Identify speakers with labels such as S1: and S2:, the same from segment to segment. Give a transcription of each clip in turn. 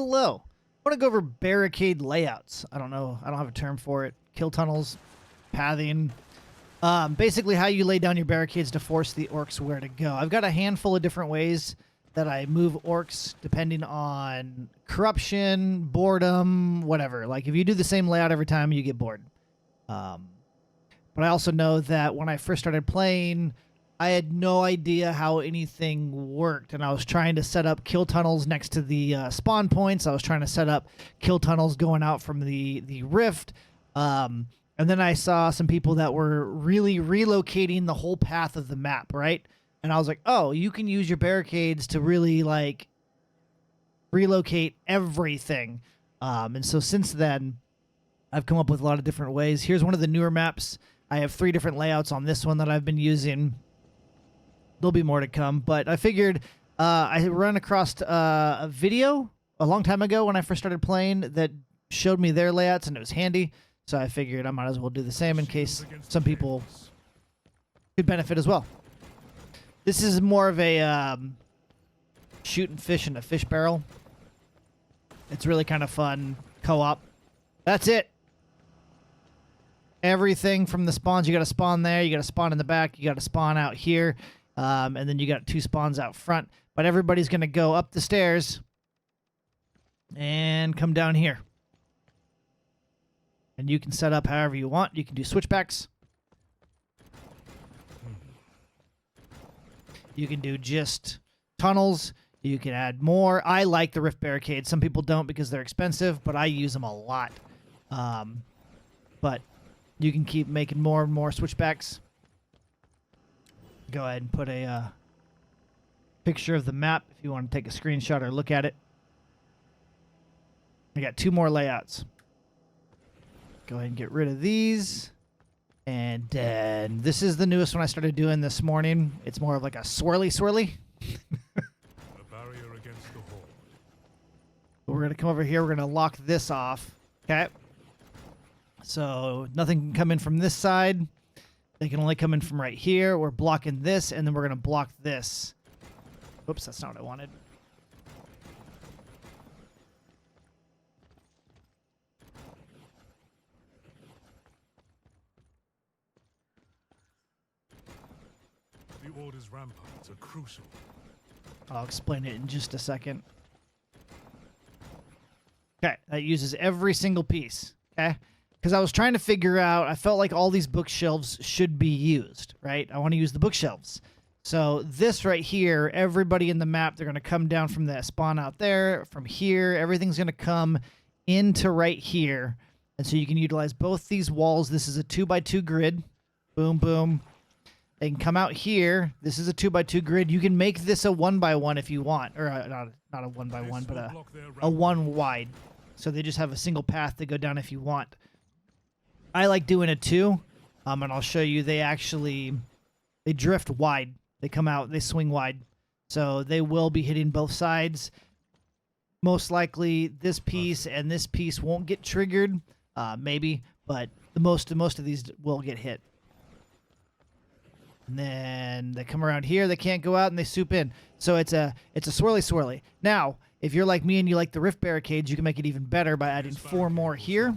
S1: Hello. I want to go over barricade layouts. I don't know. I don't have a term for it. Kill tunnels, pathing. Basically how you lay down your barricades to force the orcs where to go. I've got a handful of different ways that I move orcs depending on corruption, boredom, whatever. Like if you do the same layout every time, you get bored. But I also know that when I first started playing, I had no idea how anything worked, and I was trying to set up kill tunnels next to the spawn points. I was trying to set up kill tunnels going out from the rift. And then I saw some people that were really relocating the whole path of the map, right? And I was like, oh, you can use your barricades to really, like, relocate everything. And so since then, I've come up with a lot of different ways. Here's one of the newer maps. I have 3 different layouts on this one that I've been using. There'll be more to come, but I figured I run across a video a long time ago when I first started playing that showed me their layouts, and it was handy. So I figured I might as well do the same in case some people could benefit as well. This is more of a shooting fish in a fish barrel. It's really kind of fun co-op. That's it. Everything from the spawns, you got to spawn there, you got to spawn in the back, you got to spawn out here, and then you got 2 spawns out front. But everybody's going to go up the stairs and come down here. And you can set up however you want. You can do switchbacks. You can do just tunnels. You can add more. I like the rift barricades. Some people don't because they're expensive, but I use them a lot. But you can keep making more and more switchbacks. Go ahead and put a picture of the map if you want to take a screenshot or look at it. I got 2 more layouts. Go ahead and get rid of these. And then this is the newest one I started doing this morning. It's more of like a swirly.
S2: A barrier against the horde.
S1: We're going to come over here. We're going to lock this off. Okay. So nothing can come in from this side. They can only come in from right here. We're blocking this, and then we're going to block this. Oops, that's not what I wanted.
S2: The Order's ramparts are crucial.
S1: I'll explain it in just a second. Okay, that uses every single piece. Okay, because I was trying to figure out, I felt like all these bookshelves should be used, right? I want to use the bookshelves. So this right here, everybody in the map, they're going to come down from that spawn out there, from here. Everything's going to come into right here. And so you can utilize both these walls. This is a 2x2 grid. Boom, boom. They can come out here. This is a 2x2 grid. You can make this a 1x1 if you want. Or not a 1x1, but a 1 wide. So they just have a single path to go down if you want. I like doing a 2. And I'll show you they drift wide. They come out, they swing wide. So they will be hitting both sides. Most likely this piece and this piece won't get triggered. Maybe, but most of these will get hit. And then they come around here, they can't go out, and they soup in. So it's a swirly. Now, if you're like me and you like the rift barricades, you can make it even better by adding 4 more here.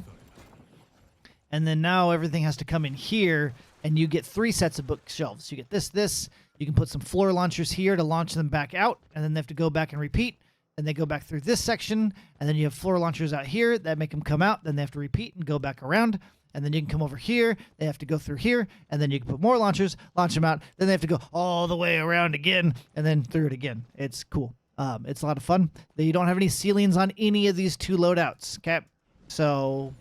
S1: And then now everything has to come in here, and you get 3 sets of bookshelves. You get this. You can put some floor launchers here to launch them back out, and then they have to go back and repeat. And they go back through this section, and then you have floor launchers out here that make them come out. Then they have to repeat and go back around. And then you can come over here. They have to go through here, and then you can put more launchers, launch them out. Then they have to go all the way around again, and then through it again. It's cool. It's a lot of fun. You don't have any ceilings on any of these 2 loadouts. Okay, so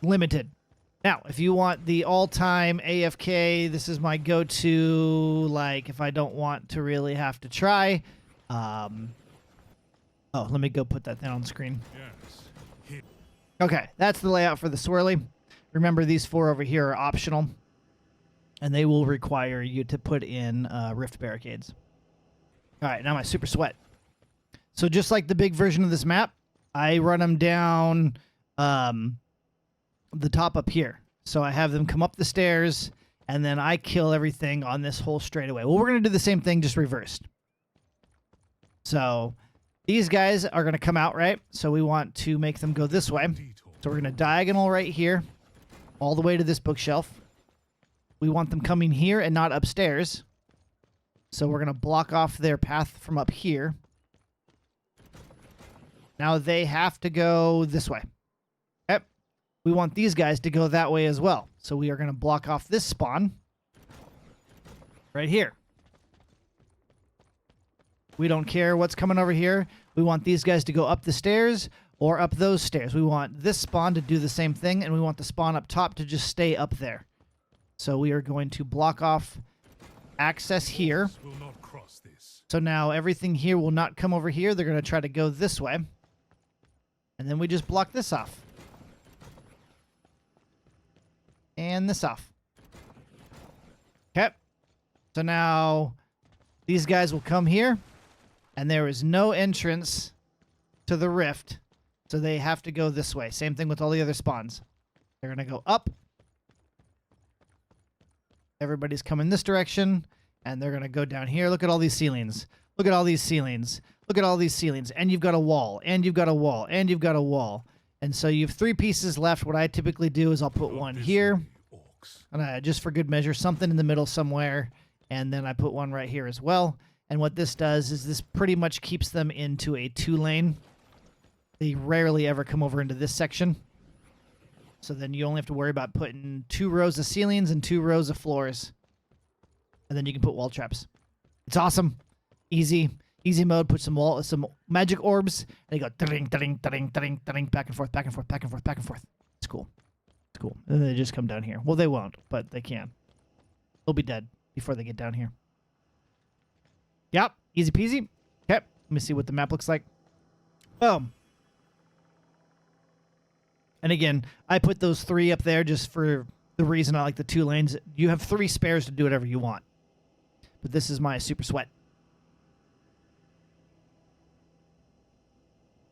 S1: limited. Now, if you want the all-time AFK, this is my go-to. Like, if I don't want to really have to try. Oh, let me go put that thing on screen.
S2: Yes.
S1: Okay, that's the layout for the swirly. Remember, these 4 over here are optional, and they will require you to put in rift barricades. All right, now my super sweat. So just like the big version of this map, I run them down the top up here. So I have them come up the stairs, and then I kill everything on this whole straightaway. Well, we're going to do the same thing, just reversed. So These guys are going to come out, right? So we want to make them go this way.
S2: Detour.
S1: So we're going to diagonal right here, all the way to this bookshelf. We want them coming here and not upstairs. So we're going to block off their path from up here. Now they have to go this way. Okay. We want these guys to go that way as well. So we are going to block off this spawn right here. We don't care what's coming over here. We want these guys to go up the stairs or up those stairs. We want this spawn to do the same thing, and we want the spawn up top to just stay up there. So we are going to block off access here.
S2: Orcs will not cross this.
S1: So now everything here will not come over here. They're going to try to go this way. And then we just block this off. And this off. Okay. So now these guys will come here. And there is no entrance to the rift. So they have to go this way. Same thing with all the other spawns. They're going to go up. Everybody's coming this direction. And they're going to go down here. Look at all these ceilings. Look at all these ceilings. Look at all these ceilings. And you've got a wall. And you've got a wall. And you've got a wall. And so you have 3 pieces left. What I typically do is I'll put one here.
S2: Orcs.
S1: And just for good measure, something in the middle somewhere. And then I put one right here as well. And what this does is this pretty much keeps them into a 2-lane. They rarely ever come over into this section. So then you only have to worry about putting 2 rows of ceilings and 2 rows of floors. And then you can put wall traps. It's awesome. Easy. Easy mode. Put some magic orbs. And you go ding, ding, ding, ding, ding, back and forth, back and forth, back and forth, back and forth. It's cool. It's cool. And then they just come down here. Well, they won't, but they can. They'll be dead before they get down here. Yep, easy peasy. Okay, let me see what the map looks like. Boom. And again, I put those 3 up there just for the reason I like the 2 lanes. You have 3 spares to do whatever you want. But this is my super sweat.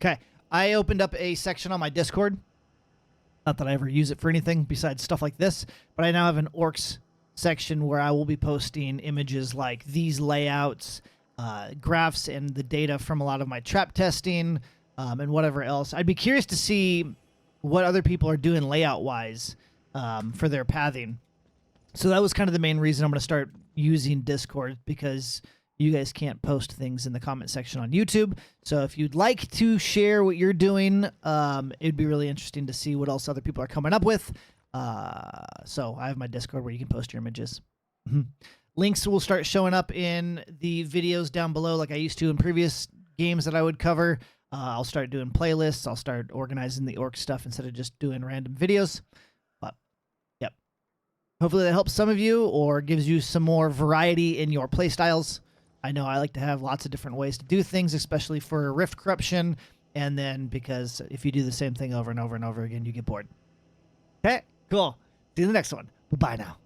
S1: Okay, I opened up a section on my Discord. Not that I ever use it for anything besides stuff like this, but I now have an Orcs section where I will be posting images like these layouts, graphs, and the data from a lot of my trap testing, and whatever else. I'd be curious to see what other people are doing layout-wise for their pathing. So that was kind of the main reason I'm going to start using Discord, because you guys can't post things in the comment section on YouTube. So if you'd like to share what you're doing, it'd be really interesting to see what else other people are coming up with. So I have my Discord where you can post your images. Links will start showing up in the videos down below like I used to in previous games that I would cover. I'll start doing playlists. I'll start organizing the orc stuff instead of just doing random videos. But, yep. Hopefully that helps some of you or gives you some more variety in your playstyles. I know I like to have lots of different ways to do things, especially for Rift Corruption. And then because if you do the same thing over and over and over again, you get bored. Okay, cool. See you in the next one. Bye-bye now.